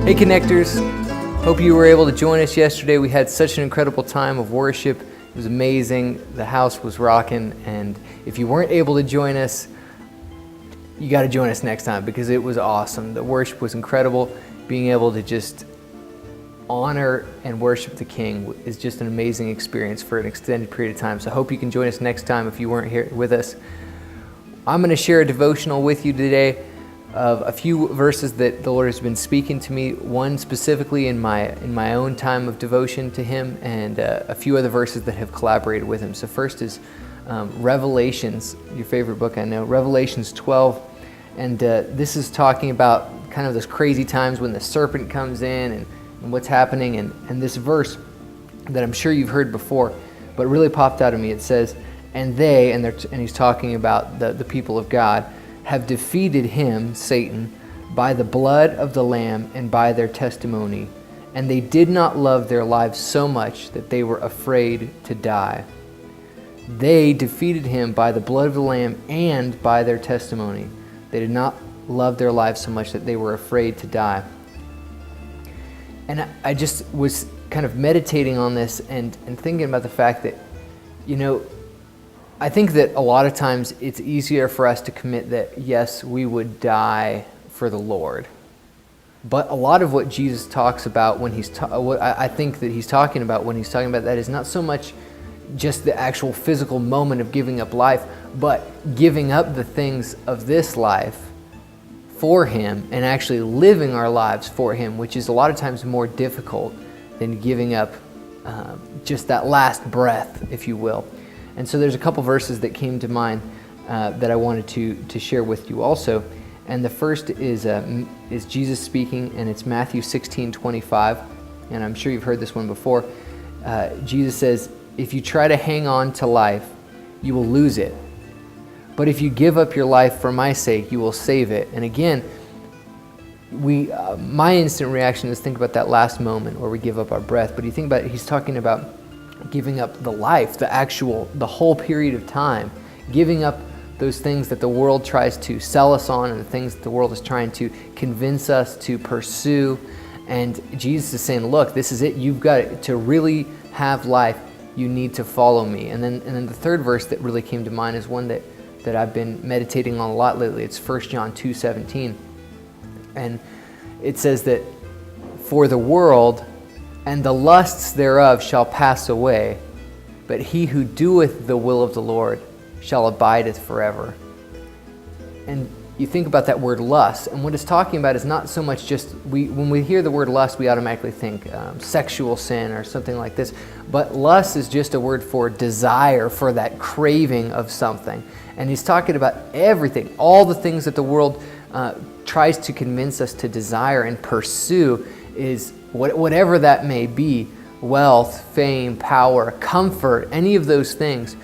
Hey Connectors, hope you were able to join us yesterday. We had such an incredible time of worship. It was amazing. The house was rocking, and if you weren't able to join us, you got to join us next time because it was awesome. The worship was incredible. Being able to just honor and worship the King is just an amazing experience for an extended period of time. So I hope you can join us next time if you weren't here with us. I'm going to share a devotional with you today of a few verses that the Lord has been speaking to me, one specifically in my own time of devotion to Him, and a few other verses that have collaborated with Him. So first is Revelations, your favorite book I know, Revelations 12, and this is talking about kind of those crazy times when the serpent comes in and what's happening, and this verse that I'm sure you've heard before, but really popped out at me. It says, and they, and he's talking about the people of God, have defeated him, Satan, by the blood of the Lamb and by their testimony. And they did not love their lives so much that they were afraid to die. They defeated him by the blood of the Lamb and by their testimony. They did not love their lives so much that they were afraid to die. And I just was kind of meditating on this and thinking about the fact that, I think that a lot of times it's easier for us to commit that, yes, we would die for the Lord. But a lot of what Jesus talks about when I think that he's talking about when he's talking about that is not so much just the actual physical moment of giving up life, but giving up the things of this life for Him and actually living our lives for Him, which is a lot of times more difficult than giving up just that last breath, if you will. And so there's a couple verses that came to mind that I wanted to share with you also. And the first is Jesus speaking, and it's Matthew 16:25. And I'm sure you've heard this one before. Jesus says, if you try to hang on to life, you will lose it. But if you give up your life for my sake, you will save it. And again, my instant reaction is think about that last moment where we give up our breath. But you think about it, he's talking about giving up the life, the whole period of time, giving up those things that the world tries to sell us on and the things that the world is trying to convince us to pursue. And Jesus is saying, look, this is it. You've got to really have life. You need to follow me. And then the third verse that really came to mind is one that I've been meditating on a lot lately. It's 1 John 2:17. And it says that for the world and the lusts thereof shall pass away, but he who doeth the will of the Lord shall abideth forever. And you think about that word lust, and what it's talking about is not so much just, when we hear the word lust, we automatically think sexual sin or something like this, but lust is just a word for desire, for that craving of something. And he's talking about everything, all the things that the world tries to convince us to desire and pursue is whatever that may be, wealth, fame, power, comfort, any of those things.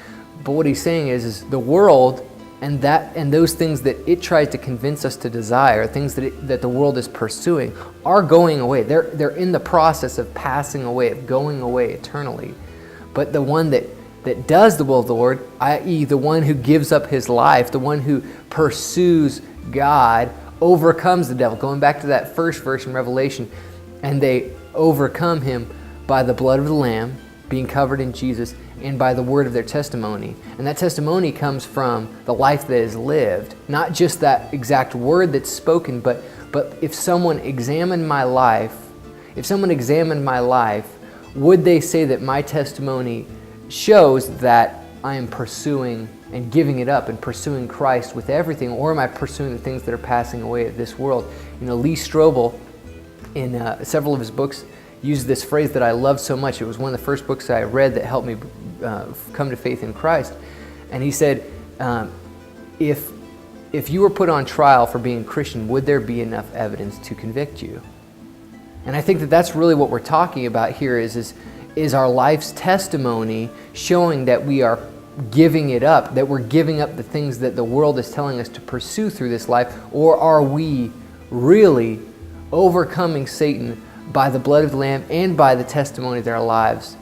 But what he's saying is the world and those things that it tries to convince us to desire, things that the world is pursuing, are going away. They're in the process of passing away, of going away eternally. But the one that does the will of the Lord, i.e. the one who gives up his life, the one who pursues God, overcomes the devil. Going back to that first verse in Revelation, and they overcome him by the blood of the Lamb, being covered in Jesus, and by the word of their testimony. And that testimony comes from the life that is lived, not just that exact word that's spoken, but if someone examined my life, would they say that my testimony shows that I am pursuing and giving it up and pursuing Christ with everything, or am I pursuing the things that are passing away of this world? Lee Strobel, in several of his books, used this phrase that I love so much. It was one of the first books I read that helped me come to faith in Christ. And he said, if you were put on trial for being a Christian, would there be enough evidence to convict you? And I think that that's really what we're talking about here is our life's testimony showing that we are giving it up, that we're giving up the things that the world is telling us to pursue through this life, or are we really overcoming Satan by the blood of the Lamb and by the testimony that our lives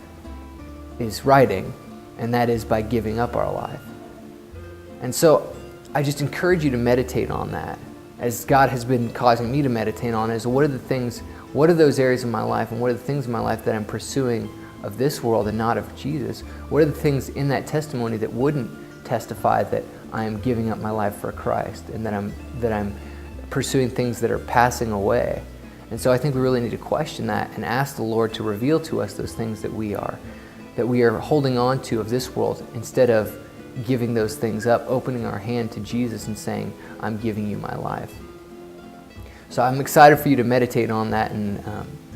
is writing, and that is by giving up our life. And so I just encourage you to meditate on that, as God has been causing me to meditate on, is what are the things, What are those areas in my life, and what are the things in my life that I'm pursuing of this world and not of Jesus? What are the things in that testimony that wouldn't testify that I am giving up my life for Christ, and that I'm pursuing things that are passing away? And so I think we really need to question that and ask the Lord to reveal to us those things that we are holding on to of this world, instead of giving those things up, opening our hand to Jesus and saying, I'm giving you my life. So I'm excited for you to meditate on that and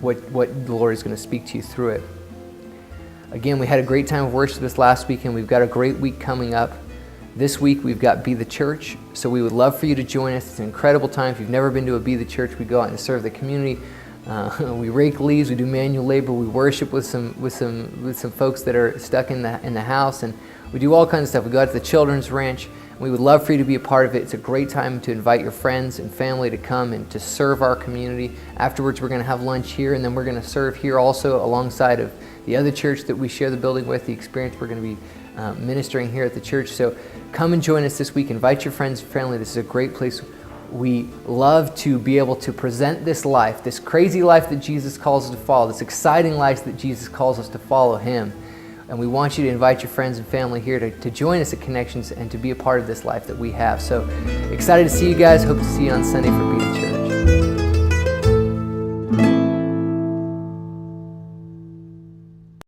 what the Lord is going to speak to you through it. Again, we had a great time of worship this last weekend. We've got a great week coming up. This week we've got Be the Church, so we would love for you to join us. It's an incredible time. If you've never been to a Be the Church, we go out and serve the community. We rake leaves, we do manual labor, we worship with some folks that are stuck in the house, and we do all kinds of stuff. We go out to the children's ranch. We would love for you to be a part of it. It's a great time to invite your friends and family to come and to serve our community. Afterwards, we're going to have lunch here, and then we're going to serve here also alongside of the other church that we share the building with, the experience we're going to be ministering here at the church. So come and join us this week. Invite your friends and family. This is a great place. We love to be able to present this life, this crazy life that Jesus calls us to follow, this exciting life that Jesus calls us to follow Him. And we want you to invite your friends and family here to join us at Connections and to be a part of this life that we have. So excited to see you guys. Hope to see you on Sunday for Be the Church.